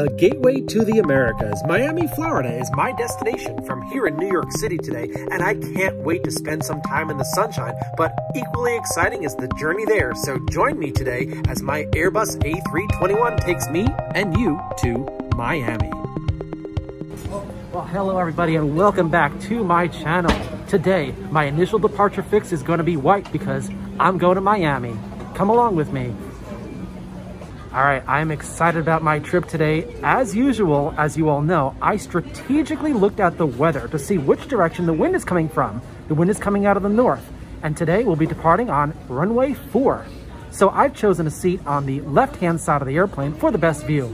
The gateway to the Americas. Miami, Florida is my destination from here in New York City today, and I can't wait to spend some time in the sunshine, but equally exciting is the journey there. So join me today as my Airbus A321 takes me and you to Miami. Well, hello everybody and welcome back to my channel. Today, my initial departure fix is going to be white because I'm going to Miami. Come along with me. All right, I'm excited about my trip today. As usual, as you all know, I strategically looked at the weather to see which direction the wind is coming from. The wind is coming out of the north, and today we'll be departing on runway 4. So I've chosen a seat on the left-hand side of the airplane for the best view.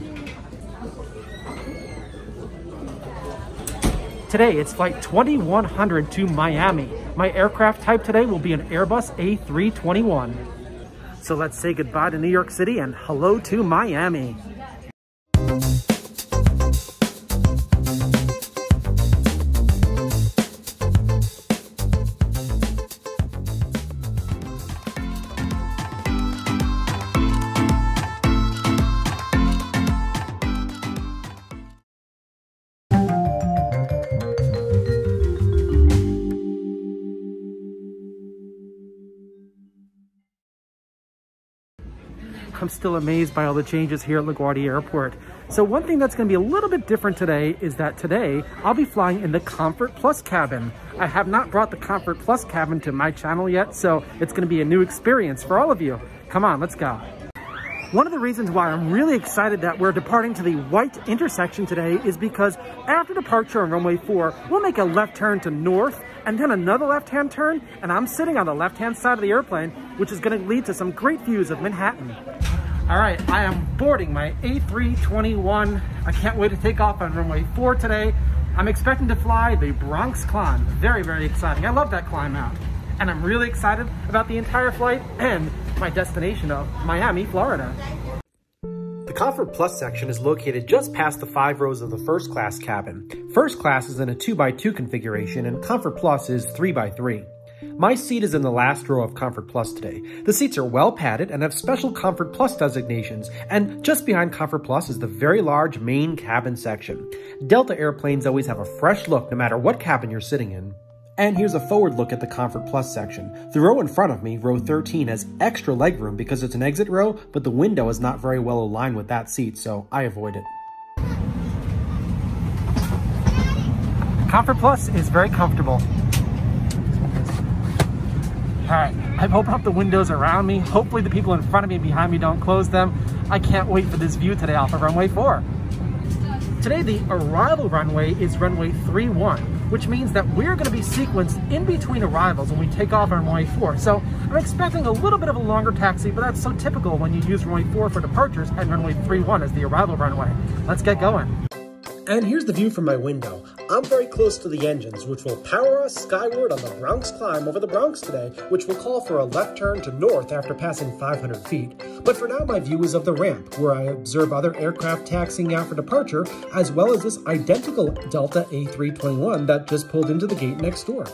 Today, it's flight 2100 to Miami. My aircraft type today will be an Airbus A321. So let's say goodbye to New York City and hello to Miami. I'm still amazed by all the changes here at LaGuardia Airport. So one thing that's going to be a little bit different today is that today I'll be flying in the Comfort Plus cabin. I have not brought the Comfort Plus cabin to my channel yet, so it's going to be a new experience for all of you. Come on, let's go. One of the reasons why I'm really excited that we're departing to the white intersection today is because after departure on runway 4, we'll make a left turn to north and then another left-hand turn, and I'm sitting on the left-hand side of the airplane, which is going to lead to some great views of Manhattan. All right, I am boarding my A321. I can't wait to take off on runway 4 today. I'm expecting to fly the Bronx climb. Very, very exciting. I love that climb out. And I'm really excited about the entire flight and my destination of Miami, Florida. The Comfort Plus section is located just past the 5 rows of the first class cabin. First class is in a 2x2 configuration and Comfort Plus is 3x3. My seat is in the last row of Comfort Plus today. The seats are well padded and have special Comfort Plus designations, and just behind Comfort Plus is the very large main cabin section. Delta airplanes always have a fresh look no matter what cabin you're sitting in. And here's a forward look at the Comfort Plus section. The row in front of me, row 13, has extra legroom because it's an exit row, but the window is not very well aligned with that seat, so I avoid it. Comfort Plus is very comfortable. All right, I've opened up the windows around me. Hopefully the people in front of me and behind me don't close them. I can't wait for this view today off of runway 4. Today, the arrival runway is runway 31, which means that we're going to be sequenced in between arrivals when we take off on runway 4. So I'm expecting a little bit of a longer taxi, but that's so typical when you use runway 4 for departures and runway 31 as the arrival runway. Let's get going. And here's the view from my window. I'm very close to the engines, which will power us skyward on the Bronx climb over the Bronx today, which will call for a left turn to north after passing 500 feet. But for now, my view is of the ramp, where I observe other aircraft taxiing out for departure, as well as this identical Delta A321 that just pulled into the gate next door.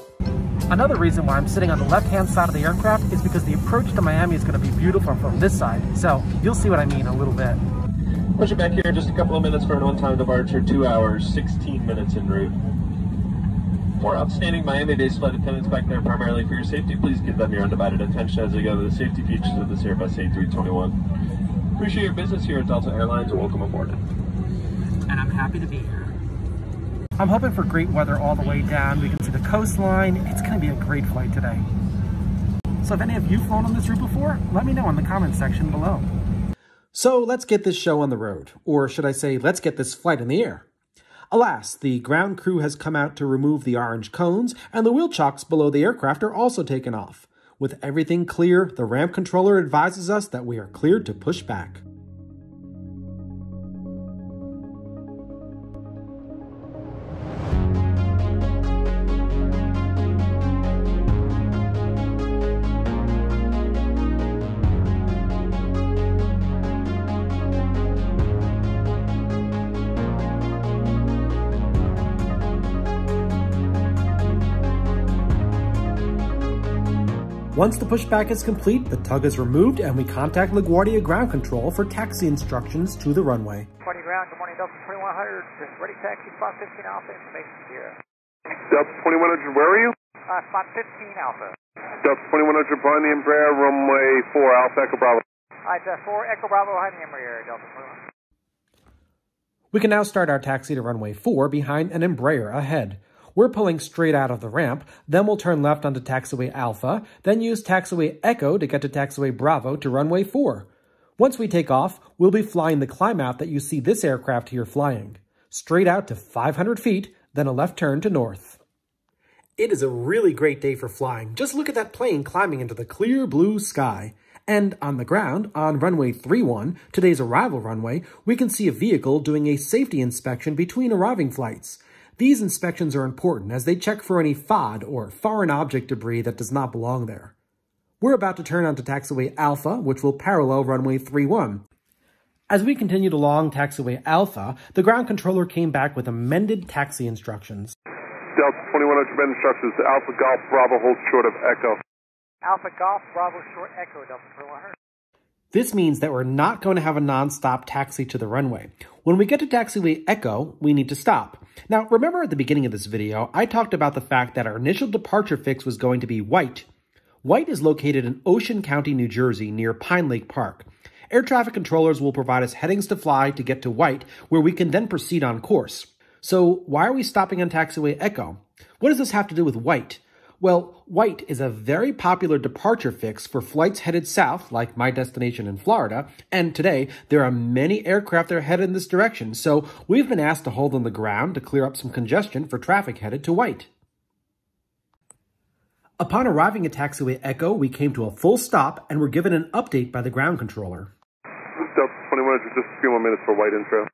Another reason why I'm sitting on the left-hand side of the aircraft is because the approach to Miami is going to be beautiful from this side. So you'll see what I mean in a little bit. Push it back here just a couple of minutes for an on-time departure, 2 hours, 16 minutes en route. For outstanding Miami-based flight attendants back there primarily for your safety, please give them your undivided attention as they go to the safety features of this Airbus A321. Appreciate your business here at Delta Airlines and welcome aboard. And I'm happy to be here. I'm hoping for great weather all the way down. We can see the coastline. It's going to be a great flight today. So if any of you flown on this route before, let me know in the comment section below. So let's get this show on the road, or should I say, let's get this flight in the air. Alas, the ground crew has come out to remove the orange cones, and the wheel chocks below the aircraft are also taken off. With everything clear, the ramp controller advises us that we are cleared to push back. Once the pushback is complete, the tug is removed and we contact LaGuardia Ground Control for taxi instructions to the runway. ground. Good morning, Delta 2100. Ready taxi, spot 15 Alpha, information Sierra. Delta 2100, where are you? Spot 15 Alpha. Delta 2100, behind the Embraer, runway 4, Alpha Echo Bravo. Alright, 4 Echo Bravo, behind the Embraer, Delta 2100. We can now start our taxi to runway 4 behind an Embraer ahead. We're pulling straight out of the ramp, then we'll turn left onto taxiway Alpha, then use taxiway Echo to get to taxiway Bravo to runway 4. Once we take off, we'll be flying the climb out that you see this aircraft here flying. Straight out to 500 feet, then a left turn to north. It is a really great day for flying. Just look at that plane climbing into the clear blue sky. And on the ground, on runway 31, today's arrival runway, we can see a vehicle doing a safety inspection between arriving flights. These inspections are important as they check for any FOD, or foreign object debris, that does not belong there. We're about to turn onto taxiway Alpha, which will parallel runway 31. As we continued along taxiway Alpha, the ground controller came back with amended taxi instructions. Delta 2100, been instructions. Alpha Golf Bravo holds short of Echo. Alpha Golf Bravo short Echo, Delta 2100. This means that we're not going to have a non-stop taxi to the runway. When we get to taxiway Echo, we need to stop. Now, remember at the beginning of this video, I talked about the fact that our initial departure fix was going to be White. White is located in Ocean County, New Jersey, near Pine Lake Park. Air traffic controllers will provide us headings to fly to get to White, where we can then proceed on course. So why are we stopping on taxiway Echo? What does this have to do with White? Well, White is a very popular departure fix for flights headed south, like my destination in Florida, and today there are many aircraft that are headed in this direction, so we've been asked to hold on the ground to clear up some congestion for traffic headed to White. Upon arriving at taxiway Echo, we came to a full stop and were given an update by the ground controller. Delta 2100, just a few more minutes for White intro.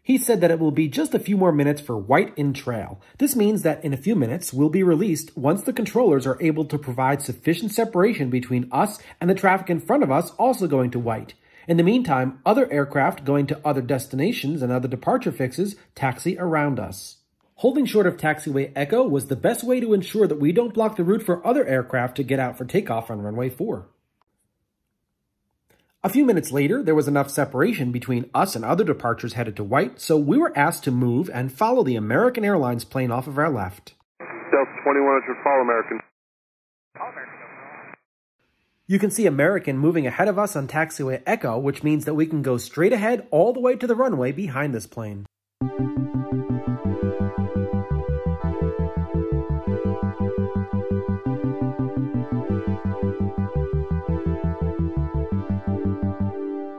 He said that it will be just a few more minutes for White in trail. This means that in a few minutes, we'll be released once the controllers are able to provide sufficient separation between us and the traffic in front of us also going to White. In the meantime, other aircraft going to other destinations and other departure fixes taxi around us. Holding short of taxiway Echo was the best way to ensure that we don't block the route for other aircraft to get out for takeoff on runway 4. A few minutes later, there was enough separation between us and other departures headed to White, so we were asked to move and follow the American Airlines plane off of our left. Delta 2100, follow American. You can see American moving ahead of us on taxiway Echo, which means that we can go straight ahead all the way to the runway behind this plane.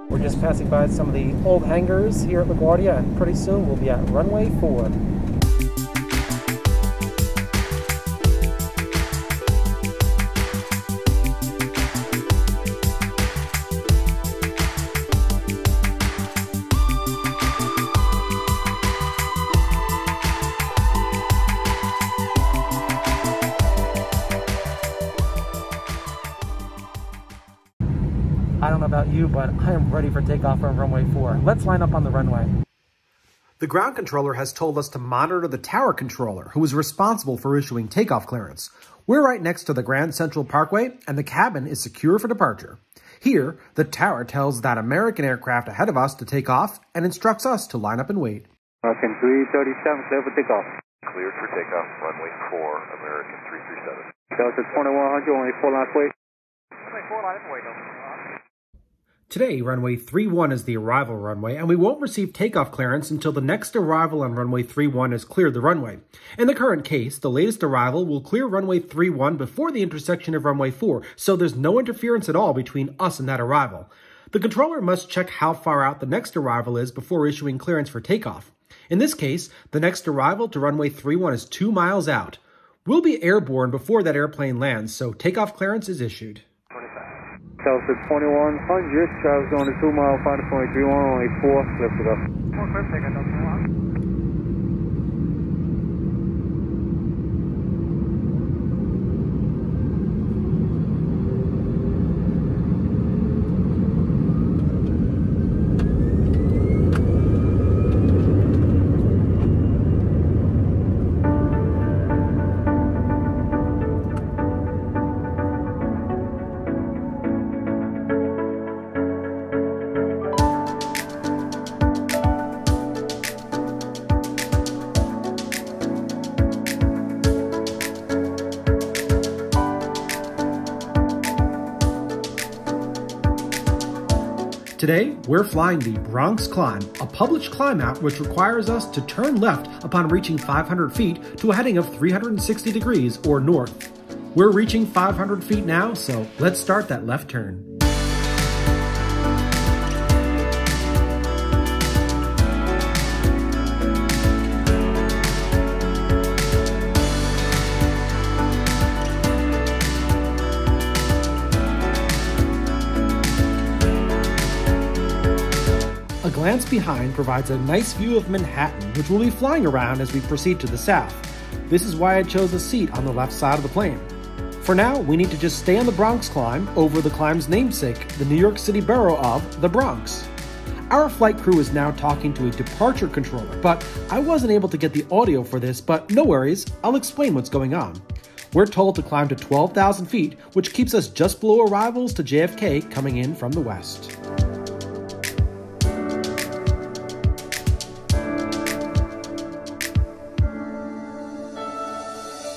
We're just passing by some of the old hangars here at LaGuardia, and pretty soon we'll be at runway 4. I don't know about you, but I am ready for takeoff on runway 4. Let's line up on the runway. The ground controller has told us to monitor the tower controller, who is responsible for issuing takeoff clearance. We're right next to the Grand Central Parkway, and the cabin is secure for departure. Here, the tower tells that American aircraft ahead of us to take off and instructs us to line up and wait. American 337, clear for takeoff. Cleared for takeoff, runway 4, American 337. Delta 2100, only 4 lines wait. Runway 4 line up wait, Delta. Today, runway 31 is the arrival runway, and we won't receive takeoff clearance until the next arrival on runway 31 has cleared the runway. In the current case, the latest arrival will clear runway 31 before the intersection of runway 4, so there's no interference at all between us and that arrival. The controller must check how far out the next arrival is before issuing clearance for takeoff. In this case, the next arrival to runway 31 is 2 miles out. We'll be airborne before that airplane lands, so takeoff clearance is issued. Delta 2100, travels on the 2 mile, 5.31, only 4, clear for go. 4 clear, take Delta 21. Today, we're flying the Bronx Climb, a published climb out which requires us to turn left upon reaching 500 feet to a heading of 360 degrees or north. We're reaching 500 feet now, so let's start that left turn. A glance behind provides a nice view of Manhattan, which we'll be flying around as we proceed to the south. This is why I chose a seat on the left side of the plane. For now, we need to just stay on the Bronx Climb over the climb's namesake, the New York City borough of the Bronx. Our flight crew is now talking to a departure controller, but I wasn't able to get the audio for this, but no worries, I'll explain what's going on. We're told to climb to 12,000 feet, which keeps us just below arrivals to JFK coming in from the west.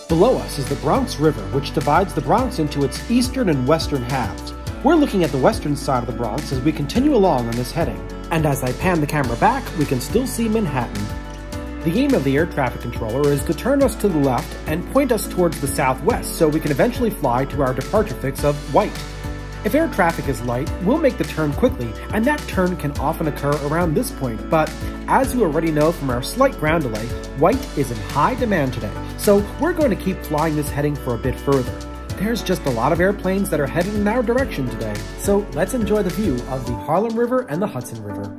Below us is the Bronx River, which divides the Bronx into its eastern and western halves. We're looking at the western side of the Bronx as we continue along on this heading. And as I pan the camera back, we can still see Manhattan. The aim of the air traffic controller is to turn us to the left and point us towards the southwest so we can eventually fly to our departure fix of White. If air traffic is light, we'll make the turn quickly, and that turn can often occur around this point, but as you already know from our slight ground delay, White is in high demand today, so we're going to keep flying this heading for a bit further. There's just a lot of airplanes that are headed in our direction today, so let's enjoy the view of the Harlem River and the Hudson River.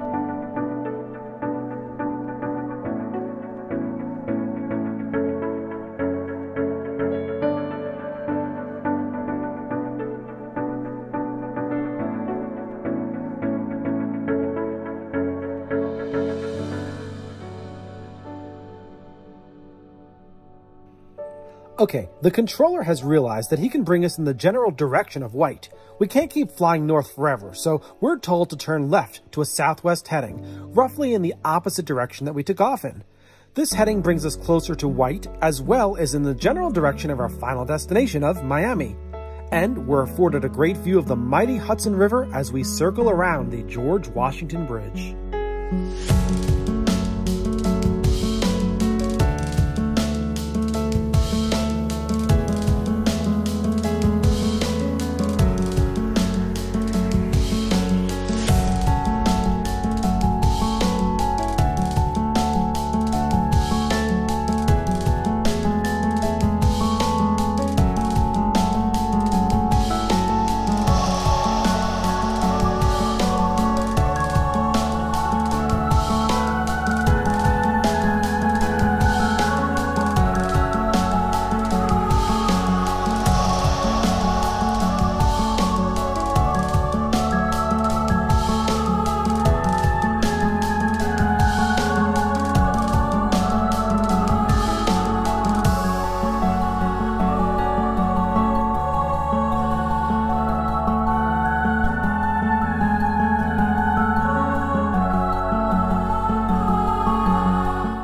Okay, the controller has realized that he can bring us in the general direction of White. We can't keep flying north forever, so we're told to turn left to a southwest heading, roughly in the opposite direction that we took off in. This heading brings us closer to White, as well as in the general direction of our final destination of Miami. And we're afforded a great view of the mighty Hudson River as we circle around the George Washington Bridge.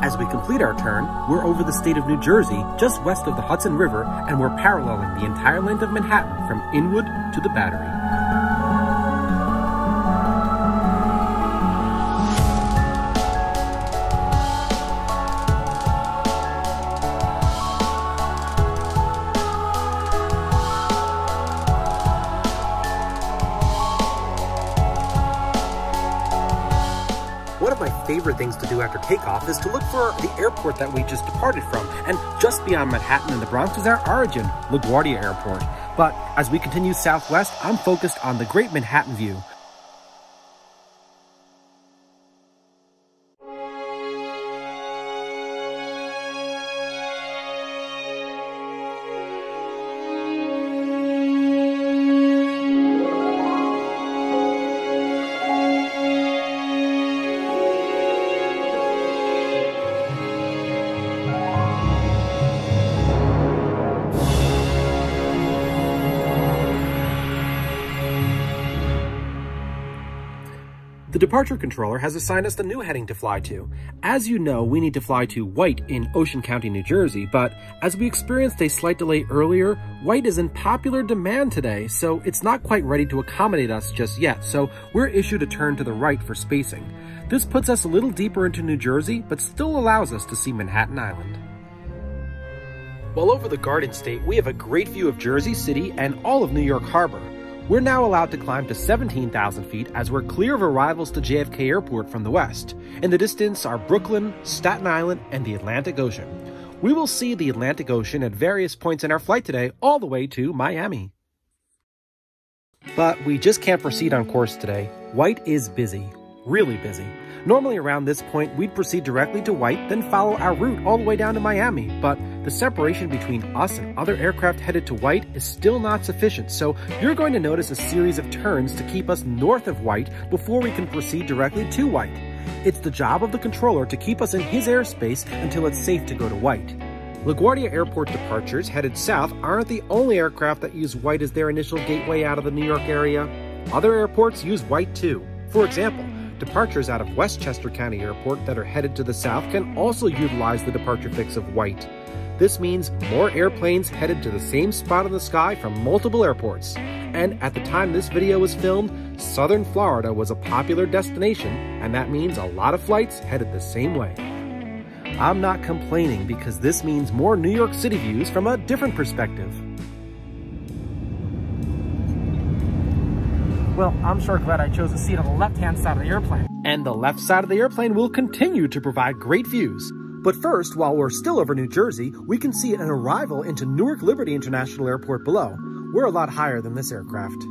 As we complete our turn, we're over the state of New Jersey, just west of the Hudson River, and we're paralleling the entire length of Manhattan from Inwood to the Battery. One of my favorite things to do after takeoff is to look for the airport that we just departed from, and just beyond Manhattan and the Bronx is our origin, LaGuardia Airport. But as we continue southwest, I'm focused on the great Manhattan view. departure controller has assigned us the new heading to fly to. As you know, we need to fly to White in Ocean County, New Jersey, but as we experienced a slight delay earlier, White is in popular demand today, so it's not quite ready to accommodate us just yet, so we're issued a turn to the right for spacing. This puts us a little deeper into New Jersey, but still allows us to see Manhattan Island. While over the Garden State, we have a great view of Jersey City and all of New York Harbor. We're now allowed to climb to 17,000 feet as we're clear of arrivals to JFK Airport from the west. In the distance are Brooklyn, Staten Island, and the Atlantic Ocean. We will see the Atlantic Ocean at various points in our flight today, all the way to Miami. But we just can't proceed on course today. White is busy, really busy. Normally around this point, we'd proceed directly to White, then follow our route all the way down to Miami, but the separation between us and other aircraft headed to White is still not sufficient, so you're going to notice a series of turns to keep us north of White before we can proceed directly to White. It's the job of the controller to keep us in his airspace until it's safe to go to White. LaGuardia Airport departures headed south aren't the only aircraft that use White as their initial gateway out of the New York area. Other airports use White too. For example, departures out of Westchester County Airport that are headed to the south can also utilize the departure fix of White. This means more airplanes headed to the same spot in the sky from multiple airports. And at the time this video was filmed, southern Florida was a popular destination, and that means a lot of flights headed the same way. I'm not complaining because this means more New York City views from a different perspective. Well, I'm sure glad I chose a seat on the left-hand side of the airplane. And the left side of the airplane will continue to provide great views. But first, while we're still over New Jersey, we can see an arrival into Newark Liberty International Airport below. We're a lot higher than this aircraft.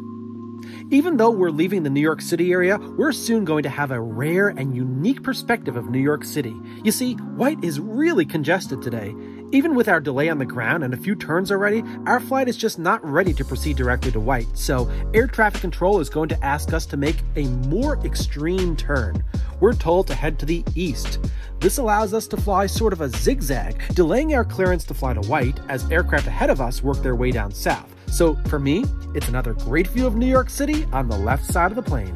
Even though we're leaving the New York City area, we're soon going to have a rare and unique perspective of New York City. You see, White is really congested today. Even with our delay on the ground and a few turns already, our flight is just not ready to proceed directly to White, so air traffic control is going to ask us to make a more extreme turn. We're told to head to the east. This allows us to fly sort of a zigzag, delaying our clearance to fly to White as aircraft ahead of us work their way down south. So for me, it's another great view of New York City on the left side of the plane.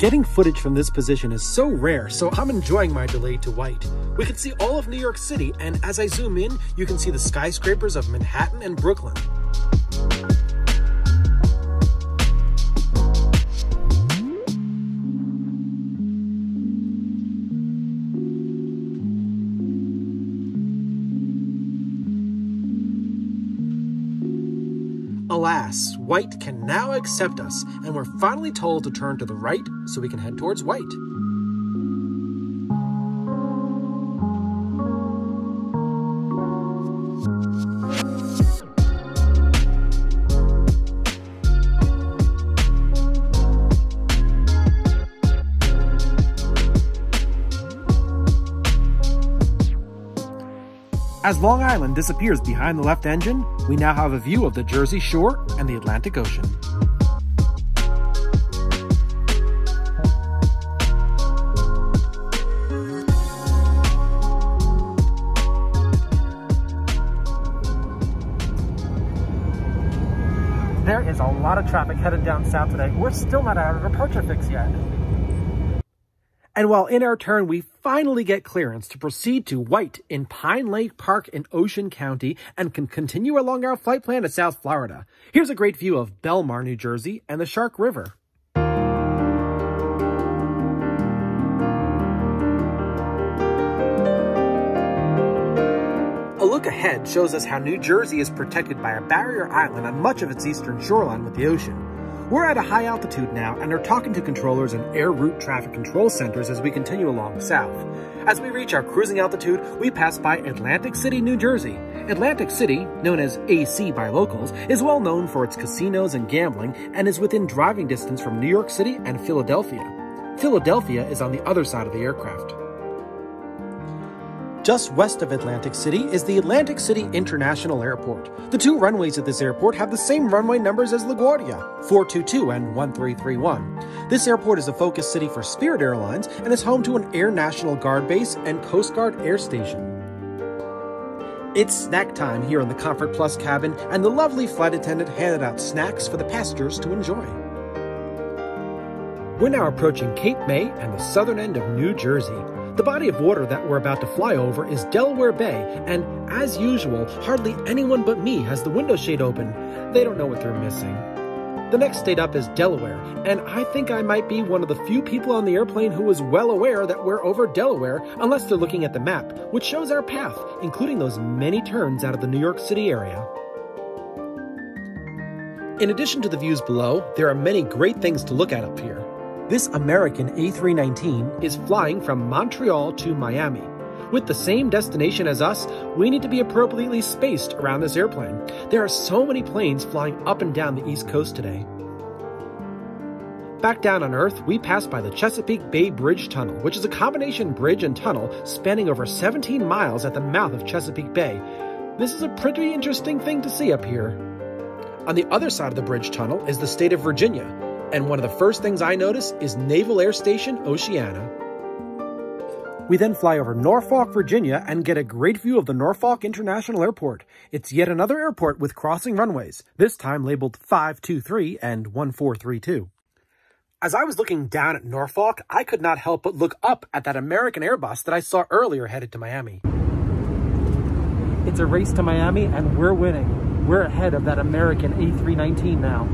Getting footage from this position is so rare, so I'm enjoying my delay to White. We can see all of New York City, and as I zoom in, you can see the skyscrapers of Manhattan and Brooklyn. Alas, White can now accept us, and we're finally told to turn to the right so we can head towards White. As Long Island disappears behind the left engine, we now have a view of the Jersey Shore and the Atlantic Ocean. There is a lot of traffic headed down south today. We're still not out of our departure fix yet. And while in our turn, we finally get clearance to proceed to White in Pine Lake Park in Ocean County and can continue along our flight plan to South Florida. Here's a great view of Belmar, New Jersey and the Shark River. A look ahead shows us how New Jersey is protected by a barrier island on much of its eastern shoreline with the ocean. We're at a high altitude now and are talking to controllers and air route traffic control centers as we continue along south. As we reach our cruising altitude, we pass by Atlantic City, New Jersey. Atlantic City, known as AC by locals, is well known for its casinos and gambling and is within driving distance from New York City and Philadelphia. Philadelphia is on the other side of the aircraft. Just west of Atlantic City is the Atlantic City International Airport. The two runways at this airport have the same runway numbers as LaGuardia, 422 and 1331. This airport is a focus city for Spirit Airlines and is home to an Air National Guard base and Coast Guard air station. It's snack time here in the Comfort Plus cabin, and the lovely flight attendant handed out snacks for the passengers to enjoy. We're now approaching Cape May and the southern end of New Jersey. The body of water that we're about to fly over is Delaware Bay, and as usual, hardly anyone but me has the window shade open. They don't know what they're missing. The next state up is Delaware, and I think I might be one of the few people on the airplane who is well aware that we're over Delaware, unless they're looking at the map, which shows our path, including those many turns out of the New York City area. In addition to the views below, there are many great things to look at up here. This American A319 is flying from Montreal to Miami. With the same destination as us, we need to be appropriately spaced around this airplane. There are so many planes flying up and down the East Coast today. Back down on Earth, we pass by the Chesapeake Bay Bridge Tunnel, which is a combination bridge and tunnel spanning over 17 miles at the mouth of Chesapeake Bay. This is a pretty interesting thing to see up here. On the other side of the bridge tunnel is the state of Virginia, and one of the first things I notice is Naval Air Station Oceana. We then fly over Norfolk, Virginia, and get a great view of the Norfolk International Airport. It's yet another airport with crossing runways, this time labeled 523 and 1432. As I was looking down at Norfolk, I could not help but look up at that American Airbus that I saw earlier headed to Miami. It's a race to Miami, and we're winning. We're ahead of that American A319 now.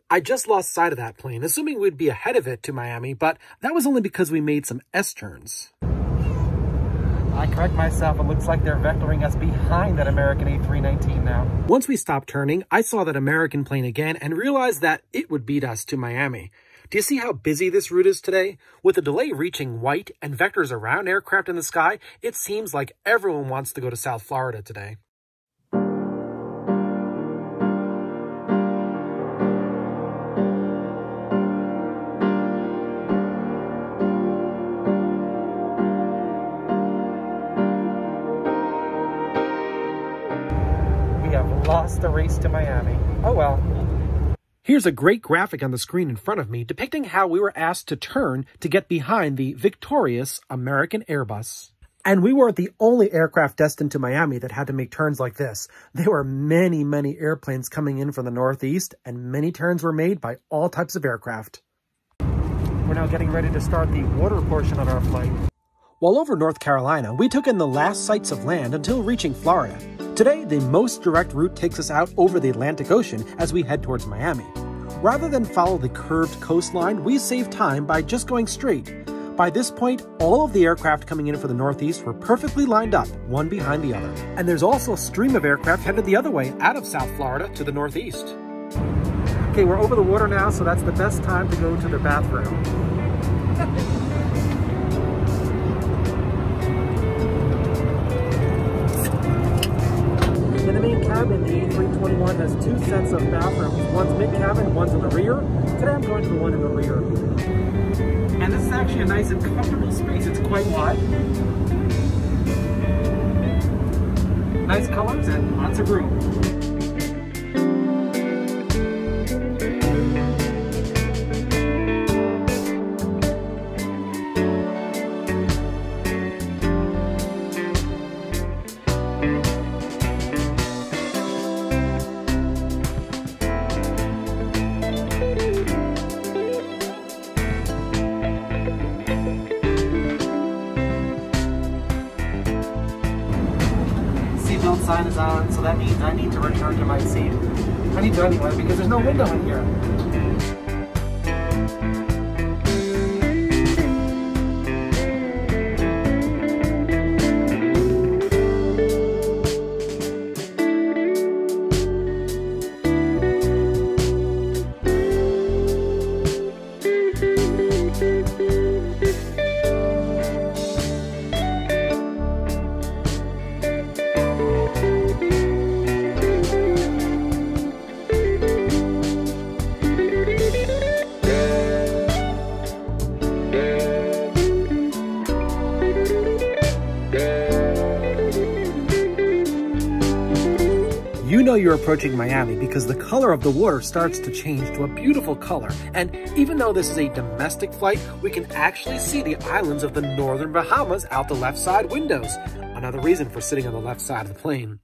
I just lost sight of that plane, assuming we'd be ahead of it to Miami, but that was only because we made some S-turns. I correct myself, it looks like they're vectoring us behind that American A319 now. Once we stopped turning, I saw that American plane again and realized that it would beat us to Miami. Do you see how busy this route is today? With the delay reaching white and vectors around aircraft in the sky, it seems like everyone wants to go to South Florida today. Lost the race to Miami. Oh well. Here's a great graphic on the screen in front of me depicting how we were asked to turn to get behind the victorious American Airbus. And we weren't the only aircraft destined to Miami that had to make turns like this. There were many, many airplanes coming in from the Northeast, and many turns were made by all types of aircraft. We're now getting ready to start the water portion of our flight. While over North Carolina, we took in the last sights of land until reaching Florida. Today, the most direct route takes us out over the Atlantic Ocean as we head towards Miami. Rather than follow the curved coastline, we save time by just going straight. By this point, all of the aircraft coming in from the Northeast were perfectly lined up, one behind the other. And there's also a stream of aircraft headed the other way, out of South Florida to the Northeast. Okay, we're over the water now, so that's the best time to go to the bathroom. In the main cabin, the A321 has two sets of bathrooms. One's mid-cabin, one's in the rear. Today I'm going to the one in the rear. And this is actually a nice and comfortable space. It's quite wide. Nice colors and lots of room. Sign is on, so that means I need to return to my seat. I need to anyway because there's no window in here. you're approaching Miami because the color of the water starts to change to a beautiful color. And even though this is a domestic flight, we can actually see the islands of the northern Bahamas out the left side windows. Another reason for sitting on the left side of the plane.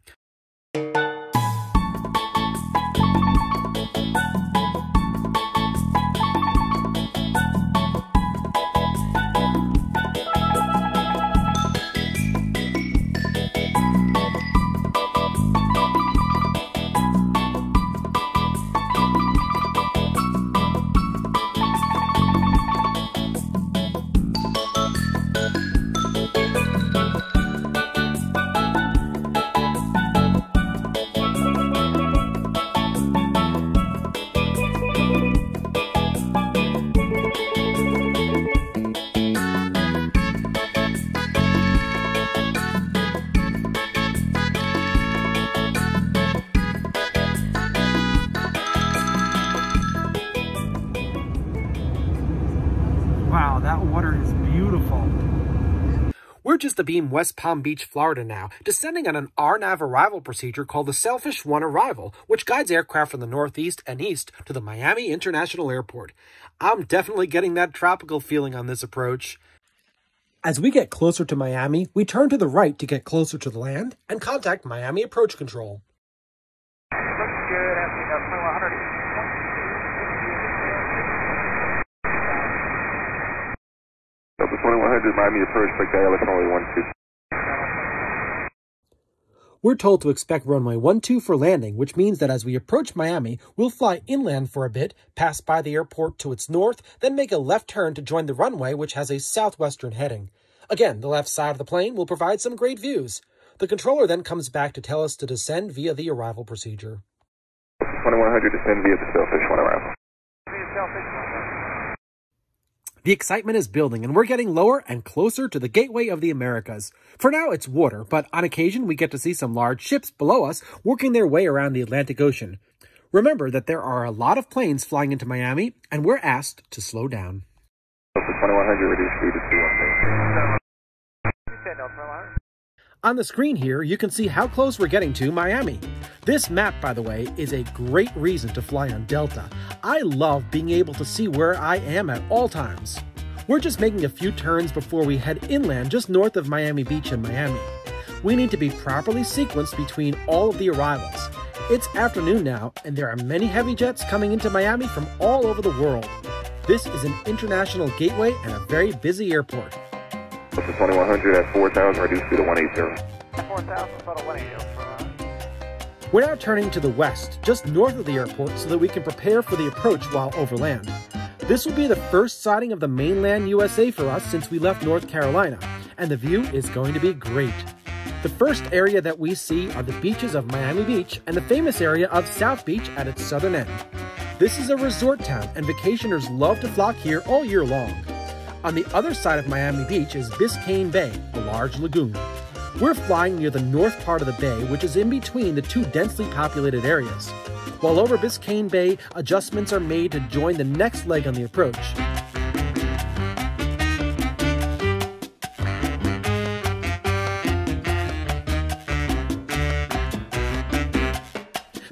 Wow, that water is beautiful. We're just abeam West Palm Beach, Florida now, descending on an RNAV arrival procedure called the Sailfish 1 Arrival, which guides aircraft from the northeast and east to the Miami International Airport. I'm definitely getting that tropical feeling on this approach. As we get closer to Miami, we turn to the right to get closer to the land and contact Miami Approach Control. Looks good, empty up 2100. Delta 2100, Miami approach, check dialing only 12. We're told to expect runway 12 for landing, which means that as we approach Miami, we'll fly inland for a bit, pass by the airport to its north, then make a left turn to join the runway, which has a southwestern heading. Again, the left side of the plane will provide some great views. The controller then comes back to tell us to descend via the arrival procedure. 2100, descend via the Sailfish 1 arrival. The excitement is building, and we're getting lower and closer to the gateway of the Americas. For now, it's water, but on occasion, we get to see some large ships below us working their way around the Atlantic Ocean. Remember that there are a lot of planes flying into Miami, and we're asked to slow down. 2100, reduce speed to 210. On the screen here, you can see how close we're getting to Miami. This map, by the way, is a great reason to fly on Delta. I love being able to see where I am at all times. We're just making a few turns before we head inland just north of Miami Beach and Miami. We need to be properly sequenced between all of the arrivals. It's afternoon now, and there are many heavy jets coming into Miami from all over the world. This is an international gateway and a very busy airport. 2100 at 4000, reduce speed to 180. 4000, about a 180. We're now turning to the west, just north of the airport, so that we can prepare for the approach while overland. This will be the first sighting of the mainland USA for us since we left North Carolina, and the view is going to be great. The first area that we see are the beaches of Miami Beach and the famous area of South Beach at its southern end. This is a resort town, and vacationers love to flock here all year long. On the other side of Miami Beach is Biscayne Bay, a large lagoon. We're flying near the north part of the bay, which is in between the two densely populated areas. While over Biscayne Bay, adjustments are made to join the next leg on the approach.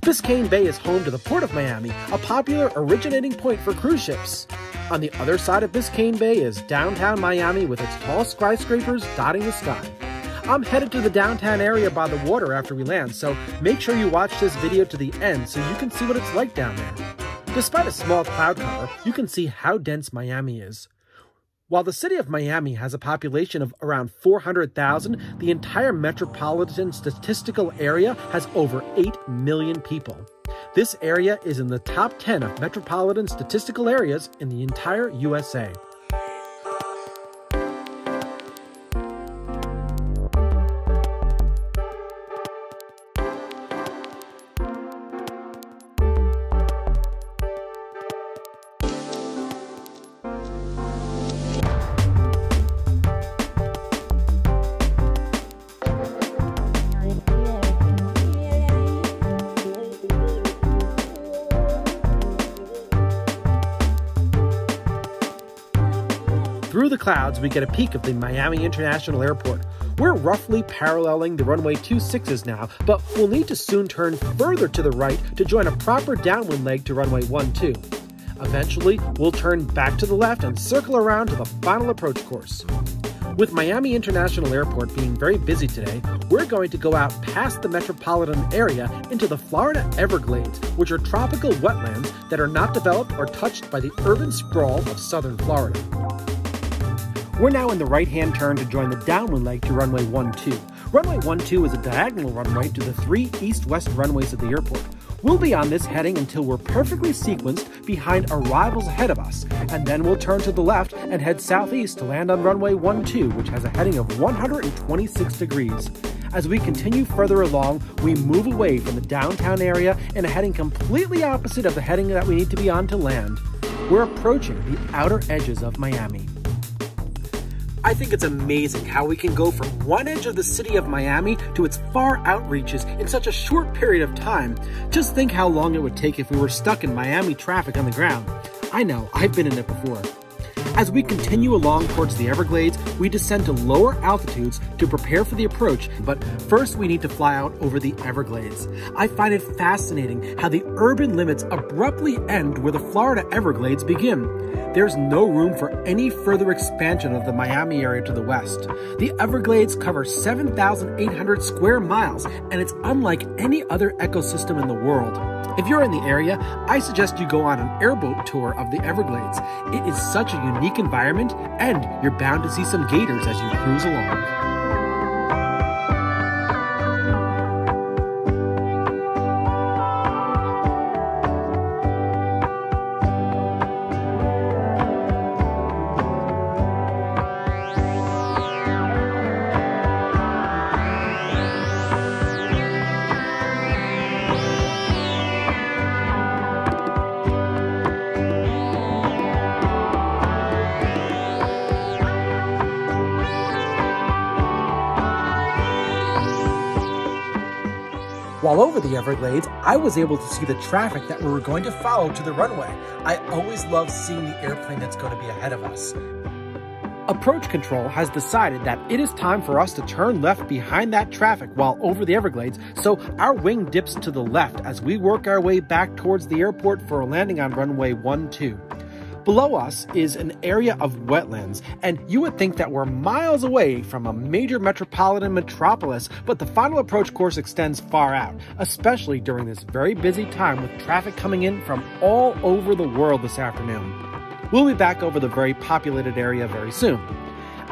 Biscayne Bay is home to the Port of Miami, a popular originating point for cruise ships. On the other side of Biscayne Bay is downtown Miami with its tall skyscrapers dotting the sky. I'm headed to the downtown area by the water after we land, so make sure you watch this video to the end so you can see what it's like down there. Despite a small cloud cover, you can see how dense Miami is. While the city of Miami has a population of around 400,000, the entire metropolitan statistical area has over 8 million people. This area is in the top 10 of metropolitan statistical areas in the entire USA. Through the clouds, we get a peek of the Miami International Airport. We're roughly paralleling the runway 26s now, but we'll need to soon turn further to the right to join a proper downwind leg to runway 12. Eventually, we'll turn back to the left and circle around to the final approach course. With Miami International Airport being very busy today, we're going to go out past the metropolitan area into the Florida Everglades, which are tropical wetlands that are not developed or touched by the urban sprawl of southern Florida. We're now in the right-hand turn to join the downwind leg to runway 12. Runway 12 is a diagonal runway to the 3 east-west runways of the airport. We'll be on this heading until we're perfectly sequenced behind arrivals ahead of us, and then we'll turn to the left and head southeast to land on runway 12, which has a heading of 126 degrees. As we continue further along, we move away from the downtown area in a heading completely opposite of the heading that we need to be on to land. We're approaching the outer edges of Miami. I think it's amazing how we can go from one edge of the city of Miami to its far outreaches in such a short period of time. Just think how long it would take if we were stuck in Miami traffic on the ground. I know, I've been in it before. As we continue along towards the Everglades, we descend to lower altitudes to prepare for the approach, but first we need to fly out over the Everglades. I find it fascinating how the urban limits abruptly end where the Florida Everglades begin. There's no room for any further expansion of the Miami area to the west. The Everglades cover 7,800 square miles, and it's unlike any other ecosystem in the world. If you're in the area, I suggest you go on an airboat tour of the Everglades. It is such a unique environment, and you're bound to see some gators as you cruise along. While over the Everglades, I was able to see the traffic that we were going to follow to the runway. I always love seeing the airplane that's going to be ahead of us. Approach control has decided that it is time for us to turn left behind that traffic while over the Everglades, so our wing dips to the left as we work our way back towards the airport for a landing on runway 12. Below us is an area of wetlands, and you would think that we're miles away from a major metropolitan metropolis, but the final approach course extends far out, especially during this very busy time with traffic coming in from all over the world this afternoon. We'll be back over the very populated area very soon.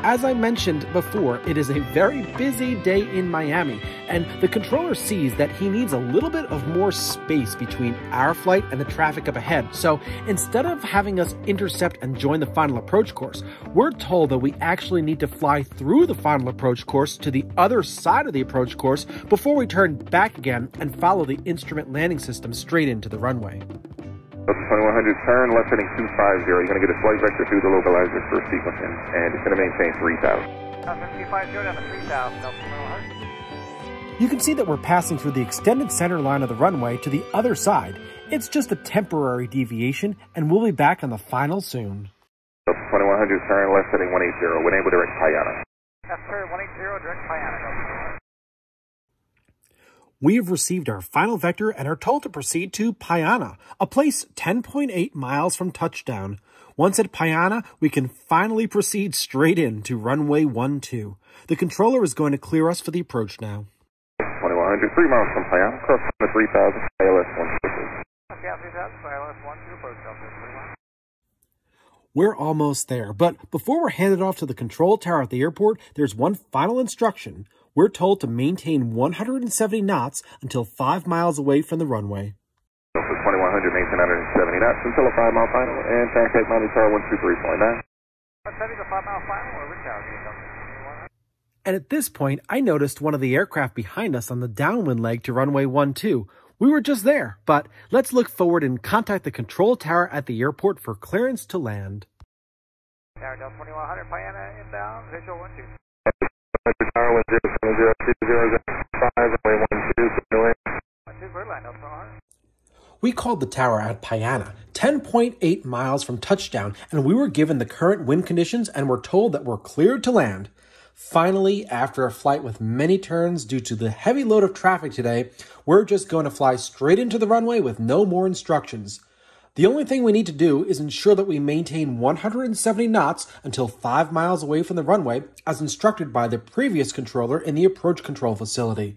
As I mentioned before, it is a very busy day in Miami, and the controller sees that he needs a little bit of more space between our flight and the traffic up ahead. So instead of having us intercept and join the final approach course, we're told that we actually need to fly through the final approach course to the other side of the approach course before we turn back again and follow the instrument landing system straight into the runway. 2100, turn left heading 250. You're going to get a flight vector through the localizer for sequencing, and it's going to maintain 3,000. 250 down to 3,000, Delta 2100. You can see that we're passing through the extended center line of the runway to the other side. It's just a temporary deviation, and we'll be back on the final soon. 2100, turn left heading 180, wind able direct Payana. That's sir, 180, direct Payana, Delta 2100. We have received our final vector and are told to proceed to Payana, a place 10.8 miles from touchdown. Once at Payana, we can finally proceed straight in to runway 12. The controller is going to clear us for the approach now. 2100, 3 miles from Payana, cross the 3,000, ILS 12. Okay, 3,000, ILS 12, approach Delta 2100. We're almost there, but before we're handed off to the control tower at the airport, there's one final instruction. We're told to maintain 170 knots until 5 miles away from the runway. For 2100, maintain 170 knots until a 5-mile final, and contact Miami Tower 123.9. 170 to 5-mile final, or which tower? And at this point, I noticed one of the aircraft behind us on the downwind leg to runway 12. We were just there, but let's look forward and contact the control tower at the airport for clearance to land. Tower Delta 2100, Payana inbound, visual 12. Tower 1070-2005, runway 12, signal in. 12, bird line, Delta 100. We called the tower at Payana, 10.8 miles from touchdown, and we were given the current wind conditions and were told that we're cleared to land. Finally, after a flight with many turns due to the heavy load of traffic today, we're just going to fly straight into the runway with no more instructions. The only thing we need to do is ensure that we maintain 170 knots until 5 miles away from the runway, as instructed by the previous controller in the approach control facility.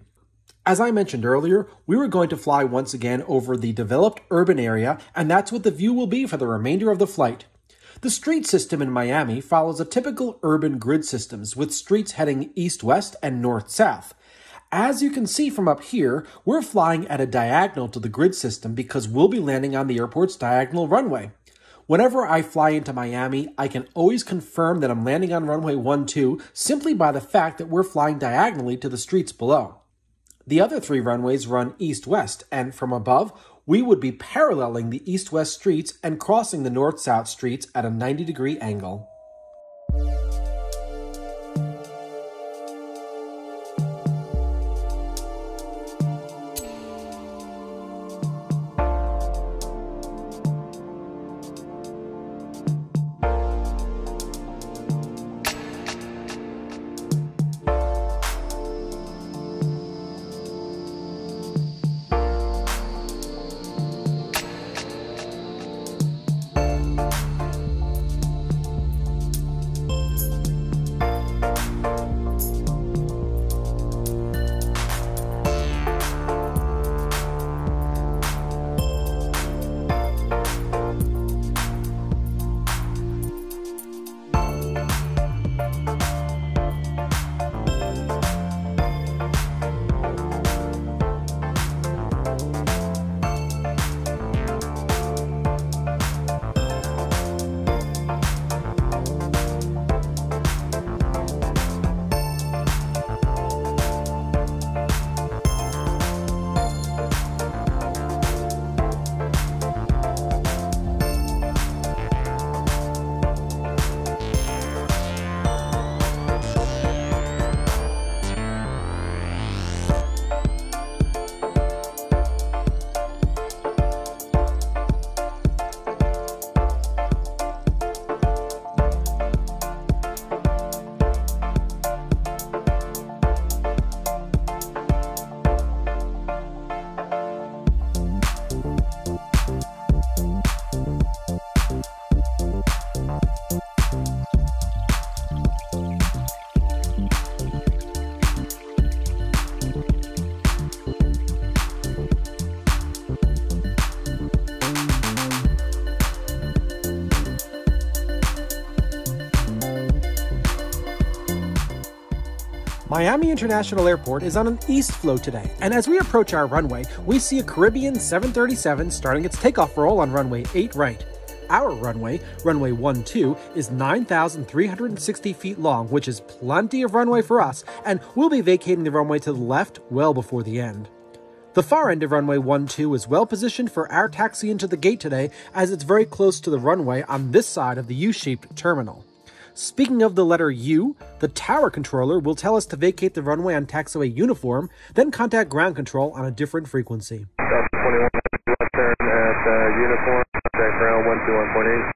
As I mentioned earlier, we were going to fly once again over the developed urban area, and that's what the view will be for the remainder of the flight. The street system in Miami follows a typical urban grid systems, with streets heading east-west and north-south. As you can see from up here, we're flying at a diagonal to the grid system because we'll be landing on the airport's diagonal runway. Whenever I fly into Miami, I can always confirm that I'm landing on runway 12 simply by the fact that we're flying diagonally to the streets below. The other 3 runways run east-west, and from above, we would be paralleling the east-west streets and crossing the north-south streets at a 90-degree angle. Miami International Airport is on an east flow today, and as we approach our runway, we see a Caribbean 737 starting its takeoff roll on runway 8 right. Our runway, runway 12, is 9,360 feet long, which is plenty of runway for us, and we'll be vacating the runway to the left well before the end. The far end of runway 12 is well positioned for our taxi into the gate today, as it's very close to the runway on this side of the U-shaped terminal. Speaking of the letter U, the tower controller will tell us to vacate the runway on taxiway uniform, then contact ground control on a different frequency. Delta 21 left turn at uniform, contact ground 121.8.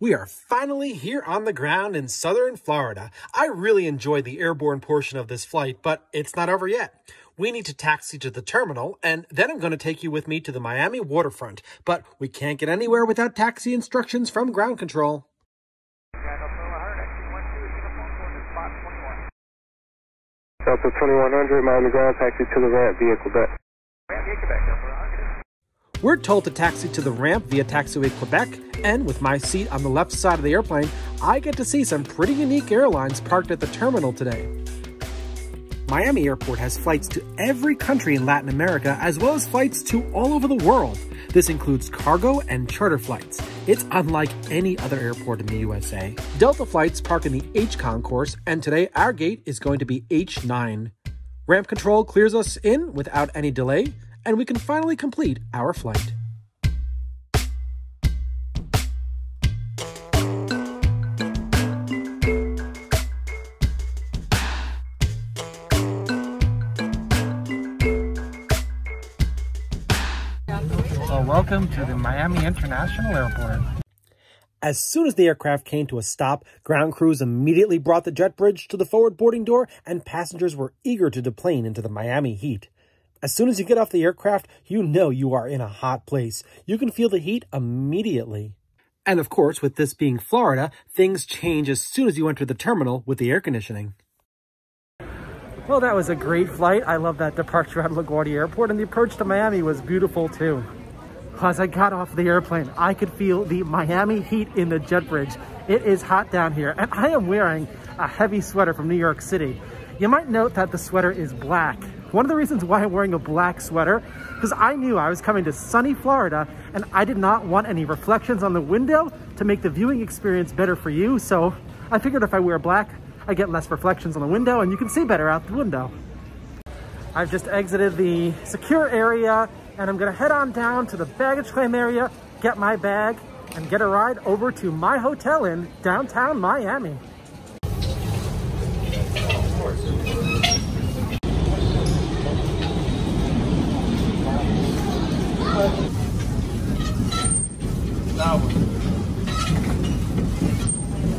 We are finally here on the ground in southern Florida. I really enjoyed the airborne portion of this flight, but it's not over yet. We need to taxi to the terminal, and then I'm going to take you with me to the Miami waterfront. But we can't get anywhere without taxi instructions from ground control. Delta 2100, Miami ground, taxi to the ramp via Quebec. We're told to taxi to the ramp via taxiway Quebec, and with my seat on the left side of the airplane, I get to see some pretty unique airlines parked at the terminal today. Miami Airport has flights to every country in Latin America, as well as flights to all over the world. This includes cargo and charter flights. It's unlike any other airport in the USA. Delta flights park in the H concourse, and today our gate is going to be H9. Ramp control clears us in without any delay, and we can finally complete our flight. Welcome to the Miami International Airport. As soon as the aircraft came to a stop, ground crews immediately brought the jet bridge to the forward boarding door, and passengers were eager to deplane into the Miami heat. As soon as you get off the aircraft, you know you are in a hot place. You can feel the heat immediately. And of course, with this being Florida, things change as soon as you enter the terminal with the air conditioning. Well, that was a great flight. I love that departure out of LaGuardia Airport, and the approach to Miami was beautiful too. As I got off the airplane, I could feel the Miami heat in the jet bridge. It is hot down here, and I am wearing a heavy sweater from New York City. You might note that the sweater is black. One of the reasons why I'm wearing a black sweater, because I knew I was coming to sunny Florida, and I did not want any reflections on the window to make the viewing experience better for you. So I figured if I wear black, I get less reflections on the window, and you can see better out the window. I've just exited the secure area, and I'm gonna head on down to the baggage claim area, get my bag, and get a ride over to my hotel in downtown Miami.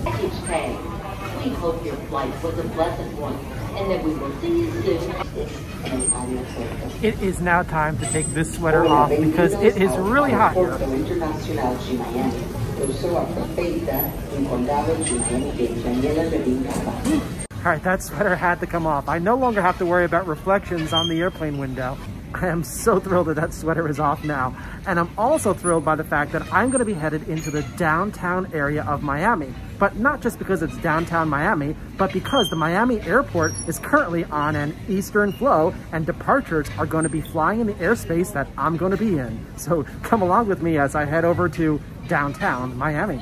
Baggage tag. We hope your flight was a pleasant one, and that we will see you soon. It is now time to take this sweater off because it is really hot here. Alright, that sweater had to come off. I no longer have to worry about reflections on the airplane window. I am so thrilled that that sweater is off now. And I'm also thrilled by the fact that I'm going to be headed into the downtown area of Miami. But not just because it's downtown Miami, but because the Miami airport is currently on an eastern flow and departures are going to be flying in the airspace that I'm going to be in. So come along with me as I head over to downtown Miami.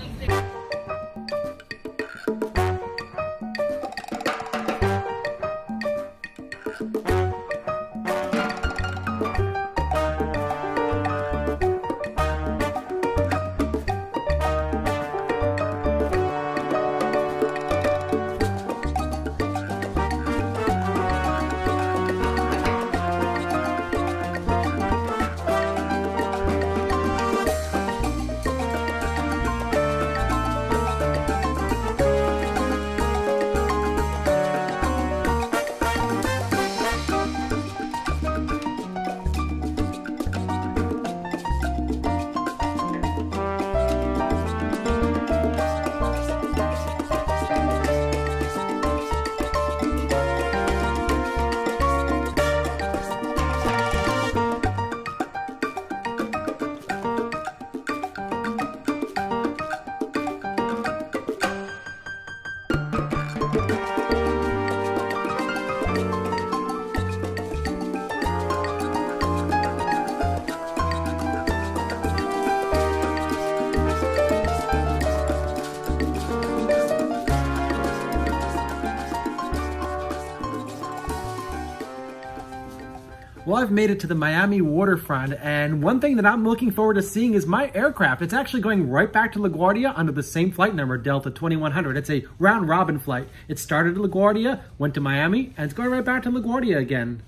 Well, I've made it to the Miami waterfront, and one thing that I'm looking forward to seeing is my aircraft. It's actually going right back to LaGuardia under the same flight number, Delta 2100. It's a round-robin flight. It started at LaGuardia, went to Miami, and it's going right back to LaGuardia again.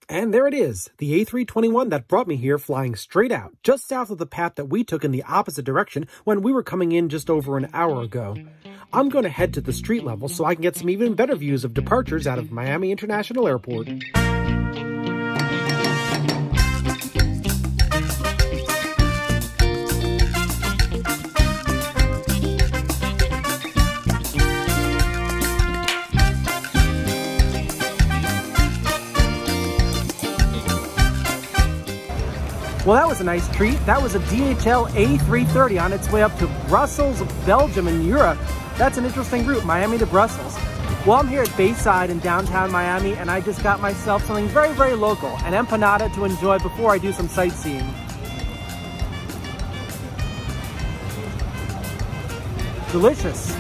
And there it is, the A321 that brought me here flying straight out, just south of the path that we took in the opposite direction when we were coming in just over an hour ago. I'm going to head to the street level so I can get some even better views of departures out of Miami International Airport. Well, that was a nice treat. That was a DHL A330 on its way up to Brussels, Belgium in Europe. That's an interesting route, Miami to Brussels. Well, I'm here at Bayside in downtown Miami, and I just got myself something very, very local, an empanada to enjoy before I do some sightseeing. Delicious.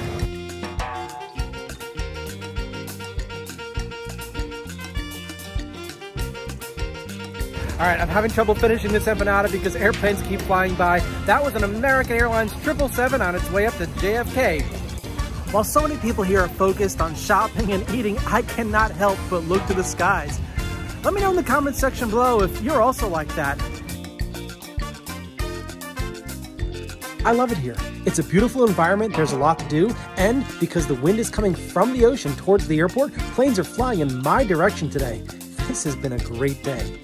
All right, I'm having trouble finishing this empanada because airplanes keep flying by. That was an American Airlines 777 on its way up to JFK. While so many people here are focused on shopping and eating, I cannot help but look to the skies. Let me know in the comments section below if you're also like that. I love it here. It's a beautiful environment, there's a lot to do, and because the wind is coming from the ocean towards the airport, planes are flying in my direction today. This has been a great day.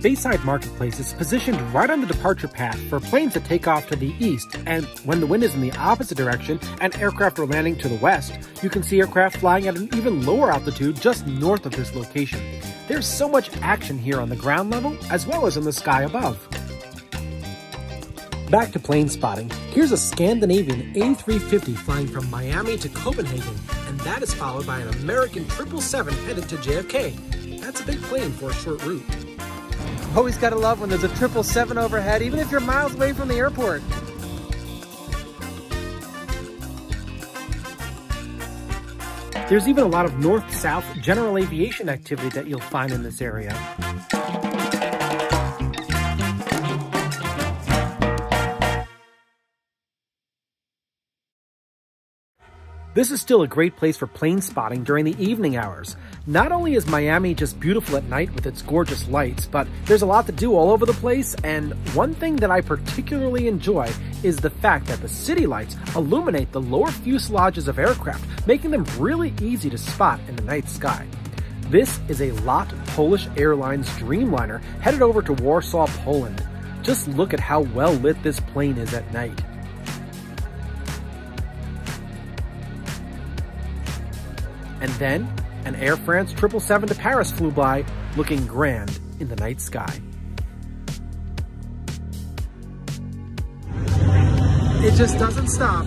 Bayside Marketplace is positioned right on the departure path for planes that take off to the east, and when the wind is in the opposite direction and aircraft are landing to the west, you can see aircraft flying at an even lower altitude just north of this location. There's so much action here on the ground level as well as in the sky above. Back to plane spotting, here's a Scandinavian A350 flying from Miami to Copenhagen, and that is followed by an American 777 headed to JFK. That's a big plane for a short route. Always gotta love when there's a 777 overhead, even if you're miles away from the airport. There's even a lot of north-south general aviation activity that you'll find in this area. This is still a great place for plane spotting during the evening hours. Not only is Miami just beautiful at night with its gorgeous lights, but there's a lot to do all over the place, and one thing that I particularly enjoy is the fact that the city lights illuminate the lower fuselages of aircraft, making them really easy to spot in the night sky. This is a LOT Polish Airlines Dreamliner headed over to Warsaw, Poland. Just look at how well lit this plane is at night. And then, an Air France 777 to Paris flew by, looking grand in the night sky. It just doesn't stop.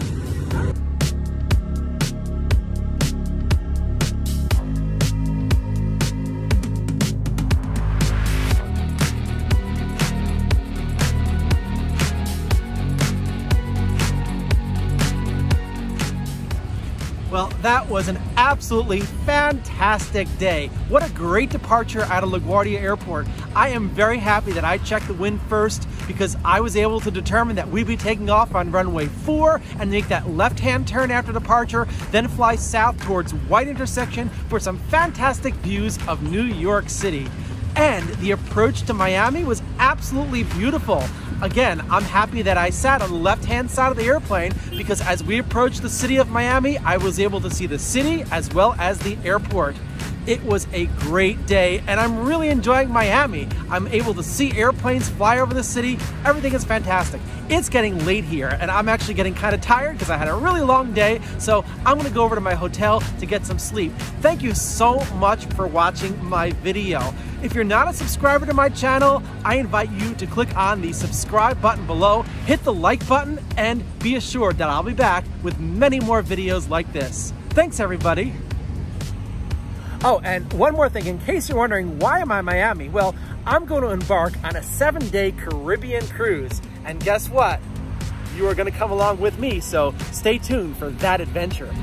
Well, that was an absolutely fantastic day. What a great departure out of LaGuardia Airport. I am very happy that I checked the wind first because I was able to determine that we'd be taking off on runway 4 and make that left-hand turn after departure, then fly south towards White Intersection for some fantastic views of New York City. And the approach to Miami was absolutely beautiful. Again, I'm happy that I sat on the left-hand side of the airplane because as we approached the city of Miami, I was able to see the city as well as the airport. It was a great day and I'm really enjoying Miami. I'm able to see airplanes fly over the city. Everything is fantastic. It's getting late here and I'm actually getting kind of tired because I had a really long day, so I'm gonna go over to my hotel to get some sleep. Thank you so much for watching my video. If you're not a subscriber to my channel, I invite you to click on the subscribe button below, hit the like button, and be assured that I'll be back with many more videos like this. Thanks, everybody. Oh, and one more thing, in case you're wondering why am I in Miami? Well, I'm going to embark on a 7-day Caribbean cruise. And guess what? You are going to come along with me, so stay tuned for that adventure.